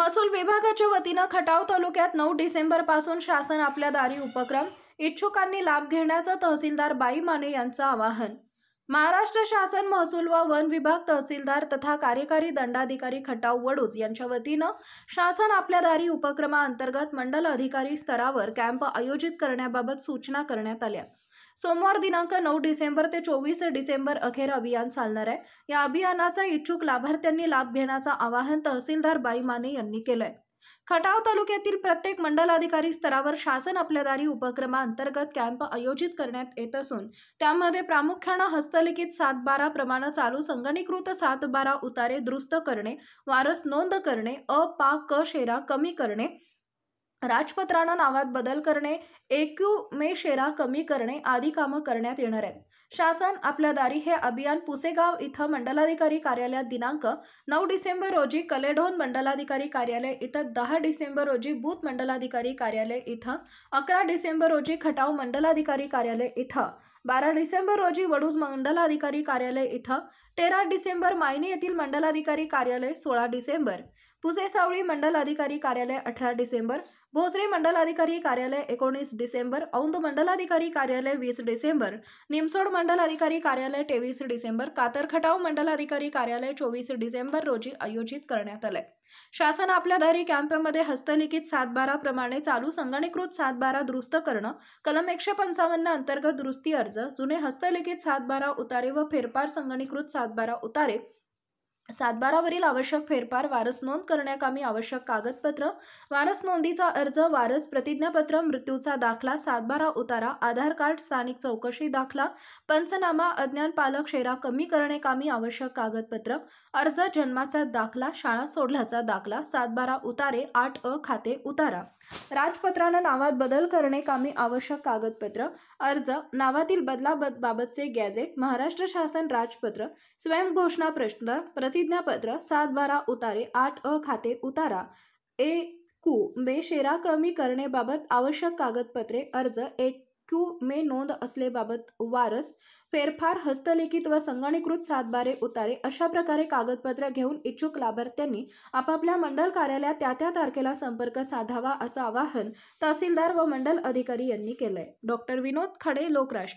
महसूल विभागाच्या वतीनं खटाव तालुक्यात 9 डिसेंबरपासून शासन आपल्या दारी उपक्रम इच्छुकांनी लाभ घेण्याचं तहसीलदार बाई माने यांचं आवाहन। महाराष्ट्र शासन महसूल व वन विभाग तहसीलदार तथा कार्यकारी दंडाधिकारी खटाव वडूज यांच्या वतीनं शासन आपल्या दारी उपक्रमाअंतर्गत मंडल अधिकारी स्तरावर कॅम्प आयोजित करण्याबाबत सूचना करण्यात आल्या। सोमवार दिनांक 9 डिसेंबर ते 24 डिसेंबर अखेर अभियान चालणार आहे। या अभियानाचा इच्छुक लाभार्थ्यांनी लाभ घेण्याचं आवाहन तहसीलदार बाई माने यांनी केलंय। खटाव तालुक्यातील प्रत्येक मंडलाधिकारी स्तरावर शासन आपल्या दारी उपक्रमाअंतर्गत कॅम्प आयोजित करण्यात येत असून त्यामध्ये प्रामुख्याने हस्तलिखित 7/12 प्रमाणे चालू संगणकीकृत 7/12 उतारे दुरुस्त करणे, वारस नोंद करणे, अ, पा, क शेरा कमी करणे, राजपत्रानं नावात बदल करणे, मे शेरा कमी करणे आदी कामं करण्यात येणार आहेत। शासन आपल्या दारी हे अभियान पुसेगाव इथं मंडलाधिकारी कार्यालयात दिनांक 9 डिसेंबर रोजी, कलेढोण मंडलाधिकारी कार्यालय इथं 10 डिसेंबर रोजी, बूथ मंडलाधिकारी कार्यालय इथं 11 डिसेंबर रोजी, खटाव मंडलाधिकारी कार्यालय इथं 12 डिसेंबर रोजी, वडूज मंडलाधिकारी कार्यालय इथं 13 डिसेंबर, मायनी येथील मंडलाधिकारी कार्यालय 16 डिसेंबर, पुसेसावळी मंडल अधिकारी कार्यालय 18 डिसेंबर, भोसरी मंडलाधिकारी कार्यालय 19 डिसेंबर, औंध मंडलाधिकारी कार्यालय 20 डिसेंबर, निमसोड मंडलाधिकारी कार्यालय 23 डिसेंबर, कातरखटाव मंडलाधिकारी कार्यालय 24 डिसेंबर रोजी आयोजित करण्यात आले। शासन आपल्या दारी कॅम्पमध्ये हस्तलिखित 7/12 प्रमाणे चालू संगणकीकृत 7/12 दुरुस्त करणं, कलम 155 अंतर्गत दुरुस्ती अर्ज, जुने हस्तलिखित 7/12 उतारे व फेरफार संगणकीकृत 7/12 उतारे, 7/12 वरील आवश्यक फेरफार, वारस नोंद करण्याकामी आवश्यक कागदपत्र, वारस नोंदीचा अर्ज, वारस प्रतिज्ञापत्र, मृत्यूचा दाखला, 7/12 उतारा, आधार कार्ड, स्थानिक चौकशी दाखला, पंचनामा, अज्ञान पालक शेरा कमी करण्याकामी आवश्यक कागदपत्र, अर्ज, जन्माचा दाखला, शाळा सोडल्याचा दाखला, 7/12 उतारे, 8 खाते उतारा, राजपत्रानं नावात बदल करणे कामी आवश्यक कागदपत्र, अर्ज, नावातील बदलाबाबतचे गॅझेट, महाराष्ट्र शासन राजपत्र, स्वयंघोषणा प्रश्न, प्रतिज्ञापत्र, 7/12 उतारे, 8 खाते उतारा, मे शेरा कमी करण्याबाबत आवश्यक कागदपत्रे, अर्ज, मे नोंद असलेबाबत वारस फेरफार, हस्तलिखित व संगणकीकृत 7/12 उतारे अशा प्रकारे कागदपत्र घेऊन इच्छुक लाभार्थ्यांनी आपापल्या मंडल कार्यालयात त्या तारखेला संपर्क साधावा असं आवाहन तहसीलदार व मंडल अधिकारी यांनी केलंय। डॉक्टर विनोद खडे, लोकराष्ट्र।